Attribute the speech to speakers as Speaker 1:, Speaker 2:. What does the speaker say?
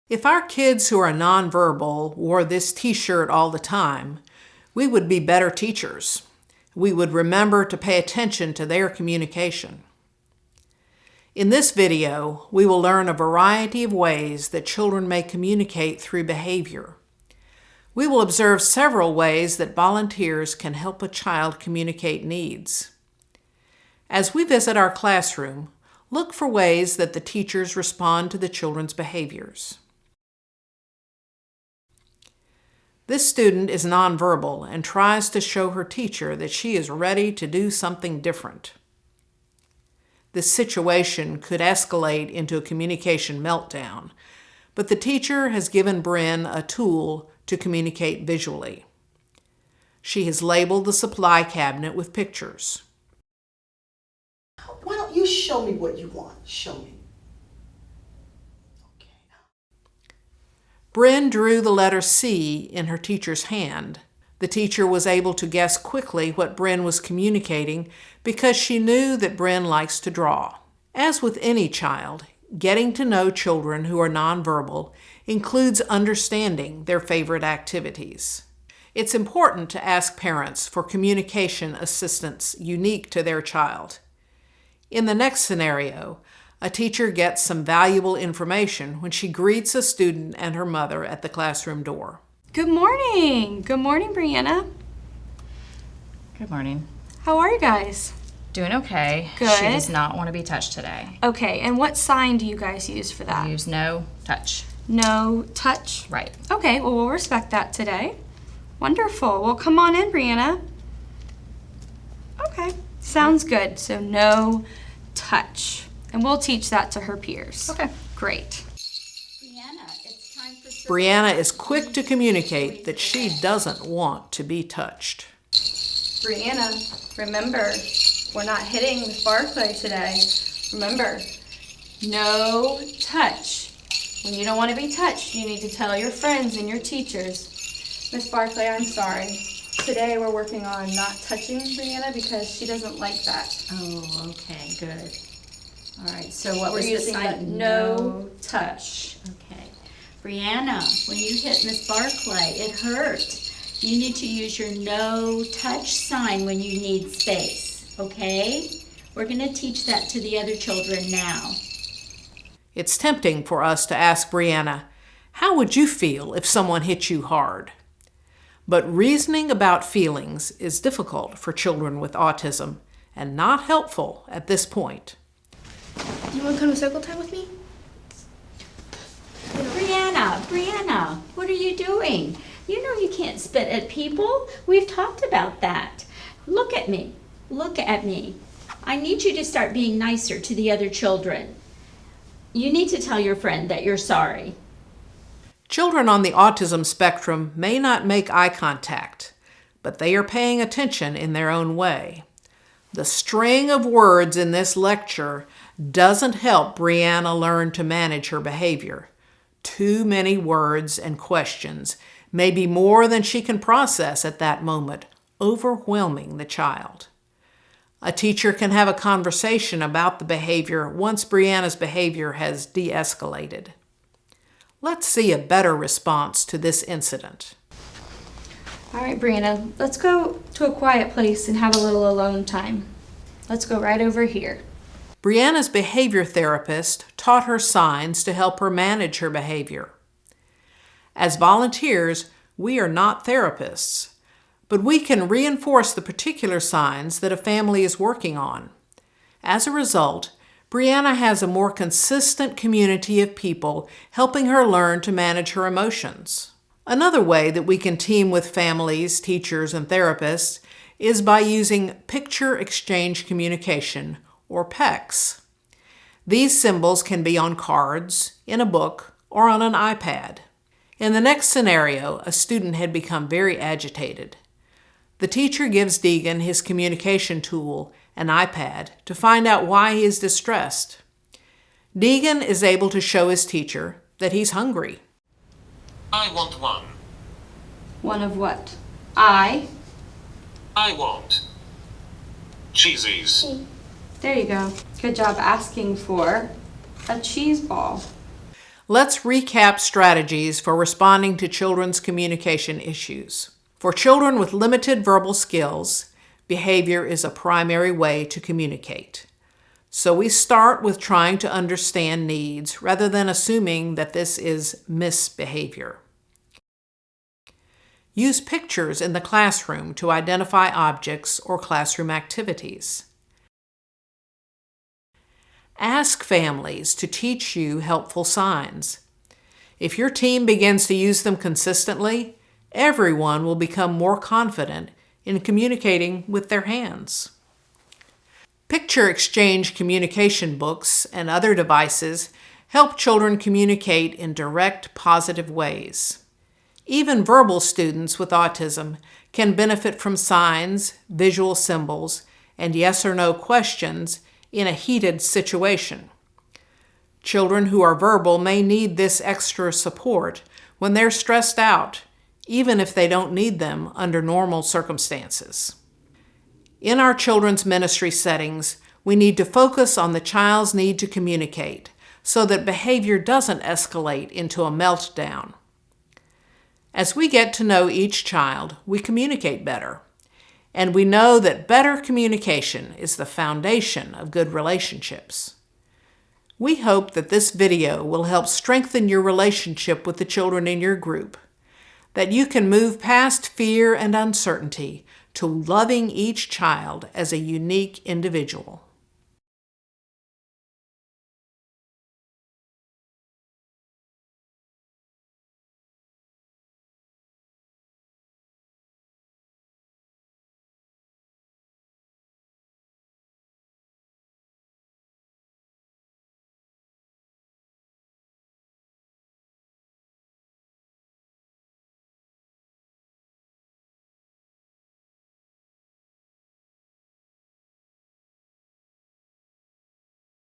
Speaker 1: If our kids who are nonverbal wore this t-shirt all the time, we would be better teachers. We would remember to pay attention to their communication. In this video, we will learn a variety of ways that children may communicate through behavior. We will observe several ways that volunteers can help a child communicate needs. As we visit our classroom, look for ways that the teachers respond to the children's behaviors. This student is nonverbal and tries to show her teacher that she is ready to do something different. This situation could escalate into a communication meltdown, but the teacher has given Bryn a tool to communicate visually. She has labeled the supply cabinet with pictures.
Speaker 2: Why don't you show me what you want? Show me. Okay.
Speaker 1: Bryn drew the letter C in her teacher's hand. The teacher was able to guess quickly what Bryn was communicating because she knew that Bryn likes to draw. As with any child, getting to know children who are nonverbal includes understanding their favorite activities. It's important to ask parents for communication assistance unique to their child. In the next scenario, a teacher gets some valuable information when she greets a student and her mother at the classroom door.
Speaker 3: Good morning. Good morning, Brianna.
Speaker 4: Good morning.
Speaker 3: How are you guys?
Speaker 4: Doing okay.
Speaker 3: Good.
Speaker 4: She does not want to be touched today.
Speaker 3: Okay, and what sign do you guys use for that?
Speaker 4: Use no touch.
Speaker 3: No touch?
Speaker 4: Right.
Speaker 3: Okay, well, we'll respect that today. Wonderful. Well, come on in, Brianna. Okay, sounds good. So no touch. And we'll teach that to her peers.
Speaker 4: Okay.
Speaker 3: Great.
Speaker 1: Brianna is quick to communicate that she doesn't want to be touched.
Speaker 3: Brianna, remember, we're not hitting Miss Barclay today. Remember, no touch. When you don't want to be touched, you need to tell your friends and your teachers. Miss Barclay, I'm sorry. Today we're working on not touching Brianna because she doesn't like that.
Speaker 5: Oh, okay, good. All right, so what
Speaker 3: We're
Speaker 5: was the
Speaker 3: using that
Speaker 5: sign?
Speaker 3: no touch.
Speaker 5: Okay. Brianna, when you hit Miss Barclay, it hurt. You need to use your no touch sign when you need space, okay? We're going to teach that to the other children now.
Speaker 1: It's tempting for us to ask Brianna, how would you feel if someone hit you hard? But reasoning about feelings is difficult for children with autism and not helpful at this point.
Speaker 3: Do you want to come to circle time with me?
Speaker 5: Brianna, what are you doing? You know you can't spit at people. We've talked about that. Look at me. I need you to start being nicer to the other children. You need to tell your friend that you're sorry.
Speaker 1: Children on the autism spectrum may not make eye contact, but they are paying attention in their own way. The string of words in this lecture doesn't help Brianna learn to manage her behavior. Too many words and questions may be more than she can process at that moment, overwhelming the child. A teacher can have a conversation about the behavior once Brianna's behavior has de-escalated. Let's see a better response to this incident.
Speaker 3: All right, Brianna, let's go to a quiet place and have a little alone time. Let's go right over here.
Speaker 1: Brianna's behavior therapist taught her signs to help her manage her behavior. As volunteers, we are not therapists, but we can reinforce the particular signs that a family is working on. As a result, Brianna has a more consistent community of people helping her learn to manage her emotions. Another way that we can team with families, teachers, and therapists is by using picture exchange communication, or PECs. These symbols can be on cards, in a book, or on an iPad. In the next scenario, a student had become very agitated. The teacher gives Deegan his communication tool, an iPad, to find out why he is distressed. Deegan is able to show his teacher that he's hungry.
Speaker 6: I want one.
Speaker 3: One of what? I
Speaker 6: want cheesies.
Speaker 3: There you go. Good job asking for a cheese ball.
Speaker 1: Let's recap strategies for responding to children's communication issues. For children with limited verbal skills, behavior is a primary way to communicate. So we start with trying to understand needs rather than assuming that this is misbehavior. Use pictures in the classroom to identify objects or classroom activities. Ask families to teach you helpful signs. If your team begins to use them consistently, everyone will become more confident in communicating with their hands. Picture exchange communication books and other devices help children communicate in direct, positive ways. Even verbal students with autism can benefit from signs, visual symbols, and yes or no questions in a heated situation. Children who are verbal may need this extra support when they're stressed out, even if they don't need them under normal circumstances. In our children's ministry settings, we need to focus on the child's need to communicate so that behavior doesn't escalate into a meltdown. As we get to know each child, we communicate better. And we know that better communication is the foundation of good relationships. We hope that this video will help strengthen your relationship with the children in your group, that you can move past fear and uncertainty to loving each child as a unique individual.